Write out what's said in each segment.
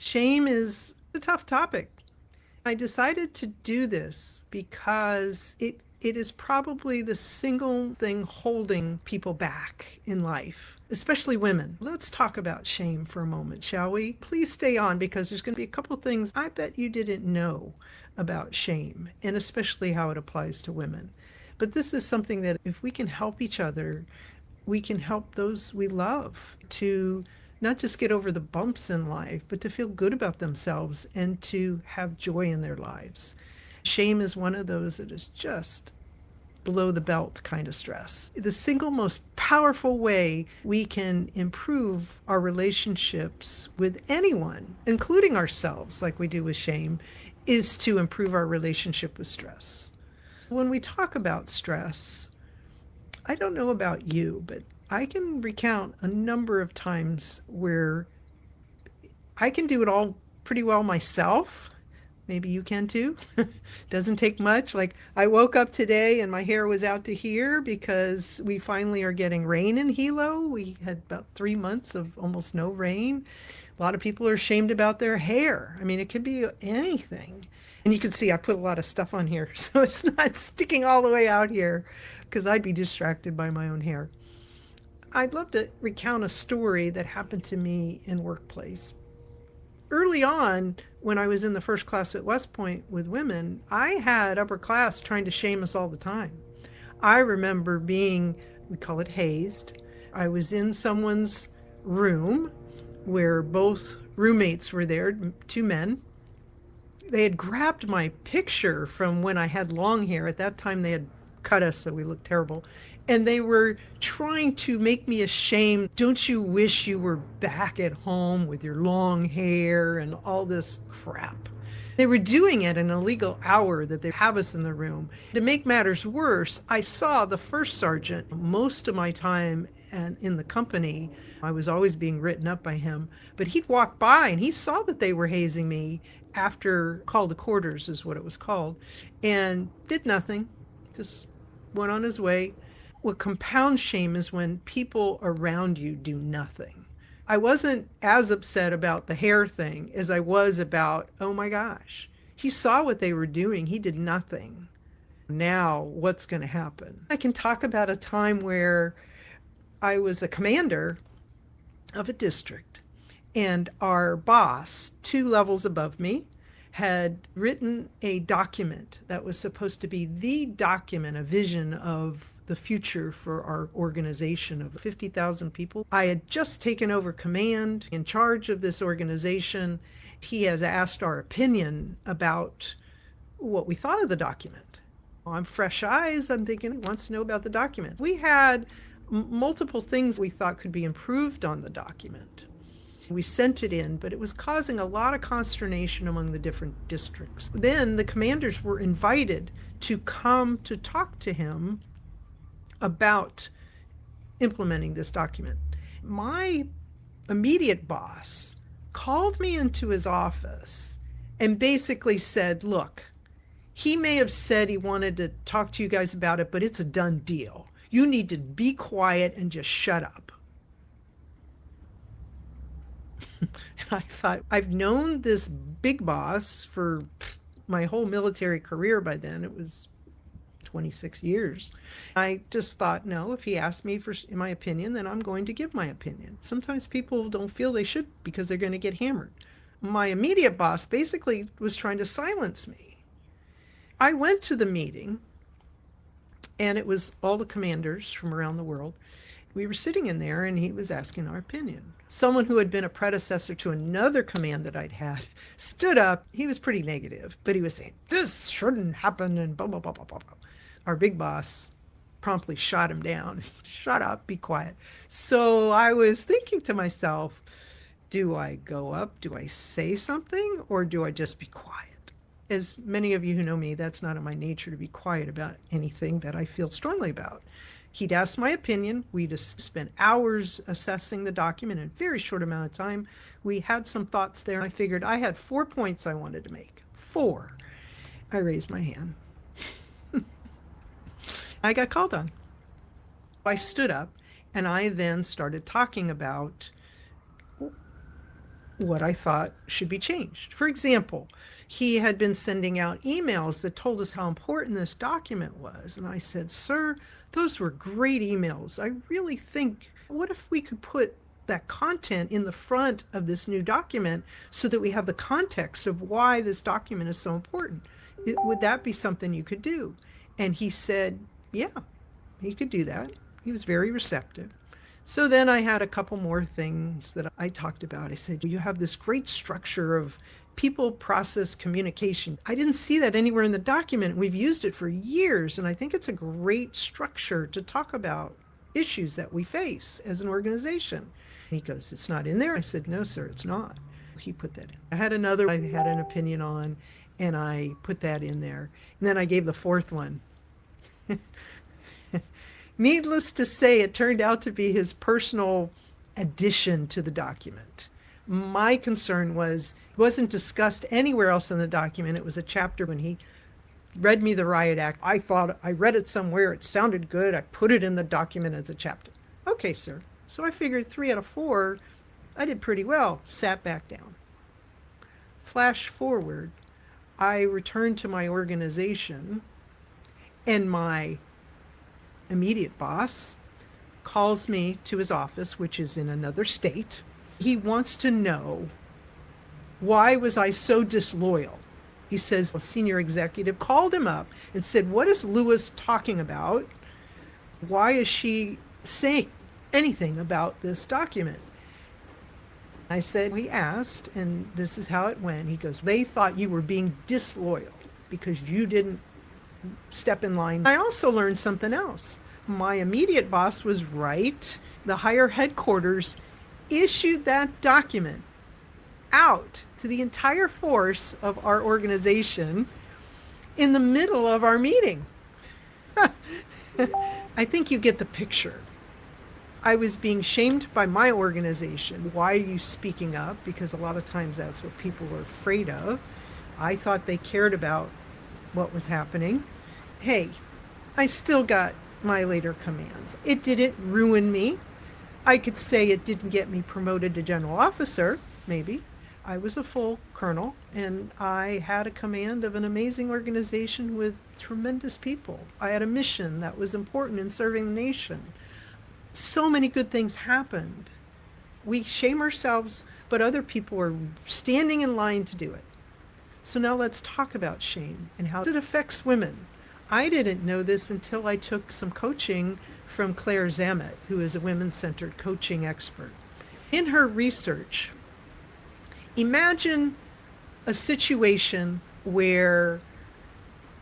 Shame is a tough topic. I decided to do this because it is probably the single thing holding people back in life, especially women. Let's talk about shame for a moment, shall we? Please stay on because there's going to be a couple of things I bet you didn't know about shame, and especially how it applies to women. But this is something that if we can help each other, we can help those we love to not just get over the bumps in life, but to feel good about themselves and to have joy in their lives. Shame is one of those that is just below the belt kind of stress. The single most powerful way we can improve our relationships with anyone, including ourselves, like we do with shame, is to improve our relationship with stress. When we talk about stress, I don't know about you, but I can recount a number of times where I can do it all pretty well myself. Maybe you can too. Doesn't take much. Like I woke up today and my hair was out to here because we finally are getting rain in Hilo. We had about 3 months of almost no rain. A lot of people are ashamed about their hair. I mean, it could be anything. And you can see I put a lot of stuff on here, so it's not sticking all the way out here because I'd be distracted by my own hair. I'd love to recount a story that happened to me in workplace. Early on, when I was in the first class at West Point with women, I had upper class trying to shame us all the time. I remember being, we call it hazed. I was in someone's room where both roommates were there, two men. They had grabbed my picture from when I had long hair. At that time, they had cut us so we looked terrible. And they were trying to make me ashamed. Don't you wish you were back at home with your long hair and all this crap? They were doing it an illegal hour that they have us in the room. To make matters worse, I saw the first sergeant most of my time and in the company. I was always being written up by him, but he'd walk by and he saw that they were hazing me after call to quarters is what it was called, and did nothing, just went on his way. What compounds shame is when people around you do nothing. I wasn't as upset about the hair thing as I was about, oh my gosh, he saw what they were doing. He did nothing. Now, what's going to happen? I can talk about a time where I was a commander of a district, and our boss, 2 levels above me, had written a document that was supposed to be the document, a vision of the future for our organization of 50,000 people. I had just taken over command in charge of this organization. He has asked our opinion about what we thought of the document. I'm fresh eyes. I'm thinking he wants to know about the document. We had multiple things we thought could be improved on the document. We sent it in, but it was causing a lot of consternation among the different districts. Then the commanders were invited to come to talk to him about implementing this document. My immediate boss called me into his office and basically said, look, he may have said he wanted to talk to you guys about it, but it's a done deal. You need to be quiet and just shut up. And I thought, I've known this big boss for my whole military career by then. It was 26 years. I just thought, no, if he asked me for my opinion, then I'm going to give my opinion. Sometimes people don't feel they should because they're going to get hammered. My immediate boss basically was trying to silence me. I went to the meeting, and it was all the commanders from around the world. We were sitting in there, and he was asking our opinion. Someone who had been a predecessor to another command that I'd had stood up. He was pretty negative, but he was saying, this shouldn't happen, and blah, blah, blah, blah, blah, blah. Our big boss promptly shot him down. Shut up, be quiet. So I was thinking to myself, do I go up? Do I say something? Or do I just be quiet? As many of you who know me, that's not in my nature to be quiet about anything that I feel strongly about. He'd asked my opinion. We'd spent hours assessing the document in a very short amount of time. We had some thoughts there. I figured I had 4 points I wanted to make. 4. I raised my hand. I got called on. I stood up and I then started talking about what I thought should be changed. For example, he had been sending out emails that told us how important this document was. And I said, Sir, those were great emails. I really think, what if we could put that content in the front of this new document so that we have the context of why this document is so important? Would that be something you could do? And he said, yeah, he could do that. He was very receptive. So then I had a couple more things that I talked about. I said, you have this great structure of people, process, communication. I didn't see that anywhere in the document. We've used it for years, and I think it's a great structure to talk about issues that we face as an organization. He goes, it's not in there? I said, no, sir, it's not. He put that in. I had another I had an opinion on, and I put that in there. And then I gave the fourth one. Needless to say, it turned out to be his personal addition to the document. My concern was it wasn't discussed anywhere else in the document. It was a chapter when he read me the Riot Act. I thought I read it somewhere. It sounded good. I put it in the document as a chapter. Okay, sir. So I figured 3 out of 4, I did pretty well. Sat back down. Flash forward, I returned to my organization, and my immediate boss calls me to his office, which is in another state. He wants to know, why was I so disloyal? He says a senior executive called him up and said, what is Lewis talking about? Why is she saying anything about this document? I said, we asked, and this is how it went. He goes, they thought you were being disloyal because you didn't step in line. I also learned something else. My immediate boss was right. The higher headquarters issued that document out to the entire force of our organization in the middle of our meeting. I think you get the picture. I was being shamed by my organization. Why are you speaking up? Because a lot of times that's what people were afraid of. I thought they cared about what was happening. Hey, I still got my later commands. It didn't ruin me. I could say it didn't get me promoted to general officer, maybe. I was a full colonel, and I had a command of an amazing organization with tremendous people. I had a mission that was important in serving the nation. So many good things happened. We shame ourselves, but other people are standing in line to do it. So now let's talk about shame and how it affects women. I didn't know this until I took some coaching from Claire Zamet, who is a women-centered coaching expert. In her research, imagine a situation where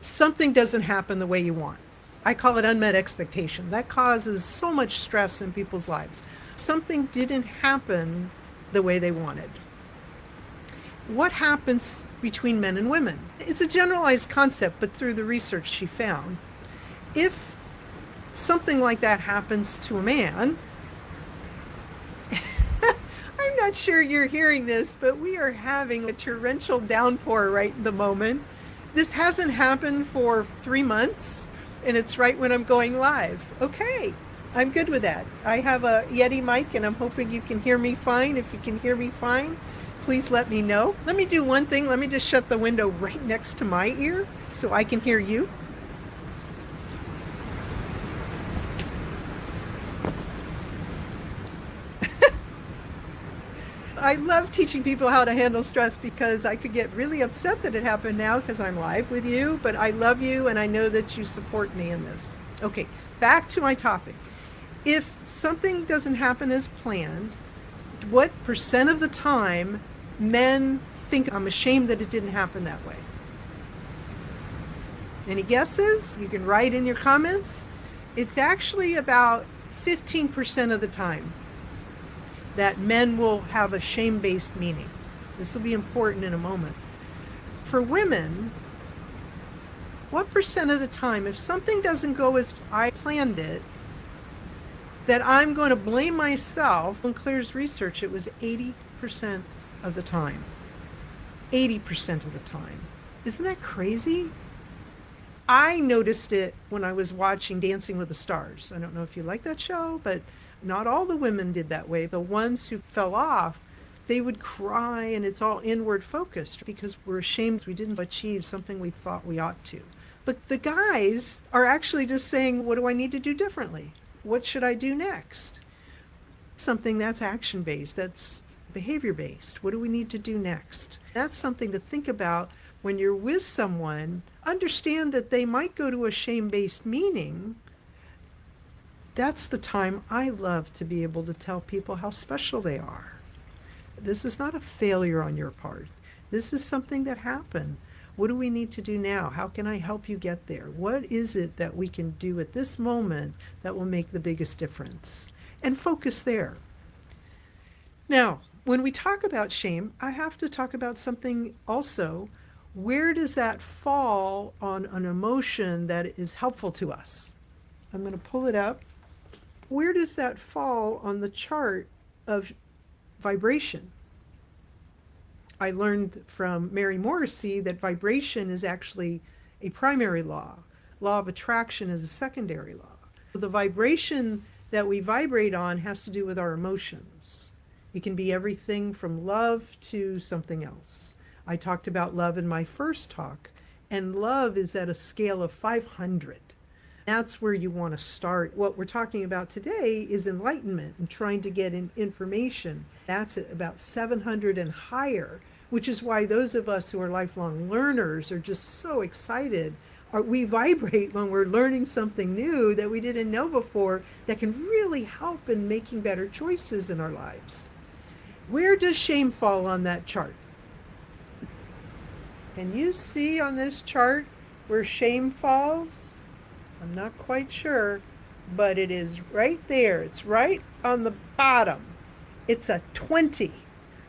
something doesn't happen the way you want. I call it unmet expectation. That causes so much stress in people's lives. Something didn't happen the way they wanted. What happens between men and women? It's a generalized concept, but through the research she found, if something like that happens to a man, I'm not sure you're hearing this, but we are having a torrential downpour right in the moment. This hasn't happened for 3 months, and it's right when I'm going live. Okay, I'm good with that. I have a Yeti mic, and I'm hoping you can hear me fine. If you can hear me fine, please let me know. Let me do one thing. Let me just shut the window right next to my ear so I can hear you. I love teaching people how to handle stress because I could get really upset that it happened now because I'm live with you, but I love you and I know that you support me in this. Okay, back to my topic. If something doesn't happen as planned, what % of the time men think I'm ashamed that it didn't happen that way? Any guesses? You can write in your comments. It's actually about 15% of the time that men will have a shame-based meaning. This will be important in a moment. For women, what % of the time, if something doesn't go as I planned it, that I'm going to blame myself? In Claire's research, it was 80% of the time. 80% of the time. Isn't that crazy? I noticed it when I was watching Dancing with the Stars. I don't know if you like that show, but not all the women did that way. The ones who fell off, They would cry, and it's all inward focused because we're ashamed we didn't achieve something we thought we ought to. But the guys are actually just saying, what do I need to do differently? What should I do next? Something that's action based, that's behavior based. What do we need to do next? That's something to think about when you're with someone. Understand that they might go to a shame based meaning. That's the time I love to be able to tell people how special they are. This is not a failure on your part. This is something that happened. What do we need to do now? How can I help you get there? What is it that we can do at this moment that will make the biggest difference? And focus there. Now, when we talk about shame, I have to talk about something also. Where does that fall on an emotion that is helpful to us? I'm going to pull it up. Where does that fall on the chart of vibration? I learned from Mary Morrissey that vibration is actually a primary law. Law of attraction is a secondary law. The vibration that we vibrate on has to do with our emotions. It can be everything from love to something else. I talked about love in my first talk, and love is at a scale of 500. That's where you want to start. What we're talking about today is enlightenment and trying to get information. That's at about 700 and higher, which is why those of us who are lifelong learners are just so excited. We vibrate when we're learning something new that we didn't know before that can really help in making better choices in our lives. Where does shame fall on that chart? Can you see on this chart where shame falls? I'm not quite sure, but it is right there. It's right on the bottom. It's a 20.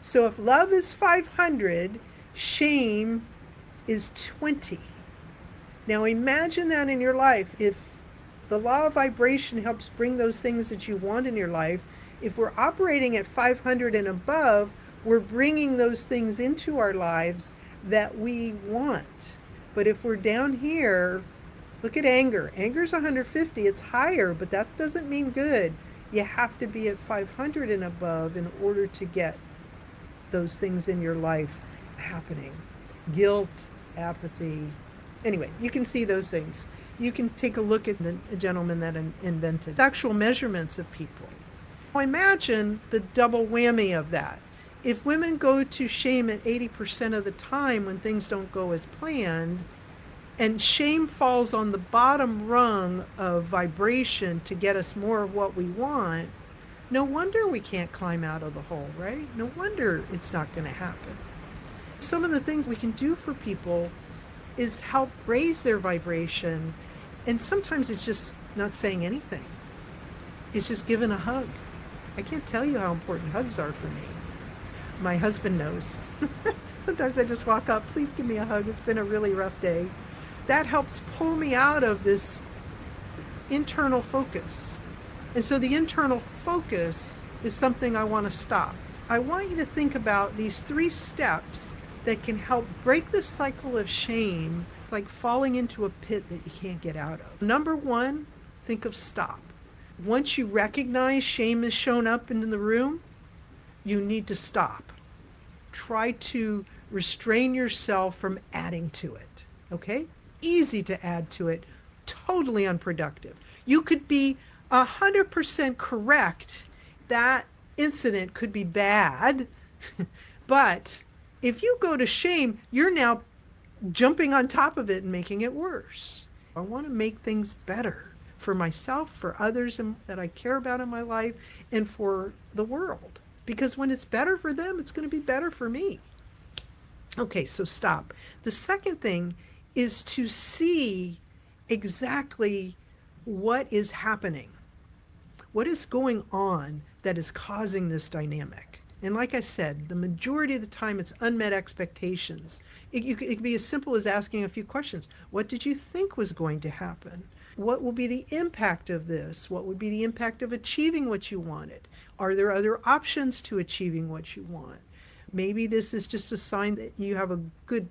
So if love is 500, shame is 20. Now imagine that in your life. If the law of vibration helps bring those things that you want in your life, if we're operating at 500 and above, we're bringing those things into our lives that we want. But if we're down here, look at anger. Anger's 150. It's higher, but that doesn't mean good. You have to be at 500 and above in order to get those things in your life happening. Guilt, apathy. Anyway, you can see those things. You can take a look at the gentleman that invented actual measurements of people. Imagine the double whammy of that. If women go to shame at 80% of the time when things don't go as planned, and shame falls on the bottom rung of vibration to get us more of what we want, no wonder we can't climb out of the hole, right? No wonder it's not going to happen. Some of the things we can do for people is help raise their vibration, and sometimes it's just not saying anything. It's just giving a hug. I can't tell you how important hugs are for me. My husband knows. Sometimes I just walk up, please give me a hug. It's been a really rough day. That helps pull me out of this internal focus. And so the internal focus is something I want to stop. I want you to think about these 3 steps that can help break the cycle of shame, like falling into a pit that you can't get out of. Number 1, think of stop. Once you recognize shame has shown up in the room, you need to stop. Try to restrain yourself from adding to it, okay? Easy to add to it, totally unproductive. You could be 100% correct. That incident could be bad, but if you go to shame, you're now jumping on top of it and making it worse. I want to make things better for myself, for others that I care about in my life, and for the world. Because when it's better for them, it's going to be better for me. Okay, so stop. The second thing is to see exactly what is happening. What is going on that is causing this dynamic? And like I said, the majority of the time it's unmet expectations. It could be as simple as asking a few questions. What did you think was going to happen? What will be the impact of this? What would be the impact of achieving what you wanted? Are there other options to achieving what you want? Maybe this is just a sign that you have a good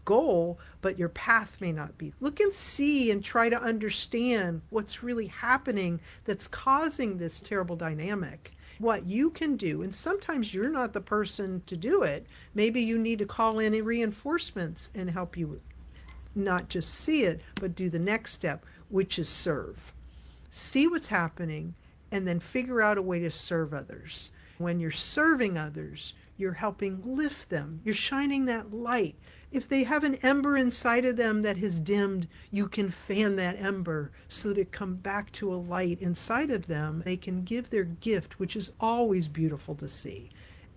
goal, but your path may not be. Look and see and try to understand what's really happening that's causing this terrible dynamic. what you can do. And sometimes you're not the person to do it. Maybe you need to call in reinforcements and help you not just see it, but do the next step, which is serve. See what's happening and then figure out a way to serve others. When you're serving others, you're helping lift them. You're shining that light. If they have an ember inside of them that has dimmed, you can fan that ember so that it come back to a light inside of them. They can give their gift, which is always beautiful to see.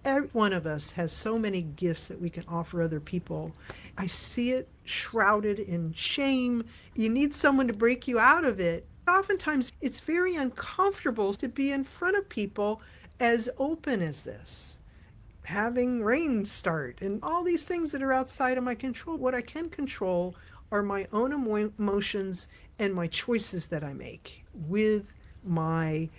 Every one of us has so many gifts that we can offer other people. I see it shrouded in shame. You need someone to break you out of it. Oftentimes, it's very uncomfortable to be in front of people as open as this. Having rain start and all these things that are outside of my control. What I can control are my own emotions and my choices that I make with my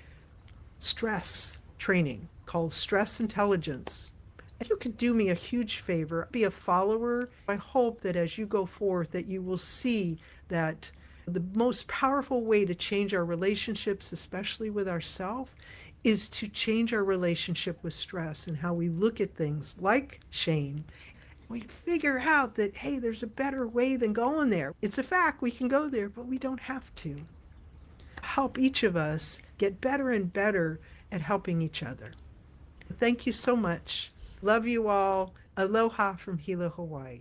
stress training called stress intelligence. If you could do me a huge favor, be a follower. I hope that as you go forth that you will see that the most powerful way to change our relationships, especially with ourselves, is to change our relationship with stress and how we look at things like shame. We figure out that, hey, there's a better way than going there. It's a fact we can go there, but we don't have to. Help each of us get better and better at helping each other. Thank you so much. Love you all. Aloha from Hilo, Hawaii.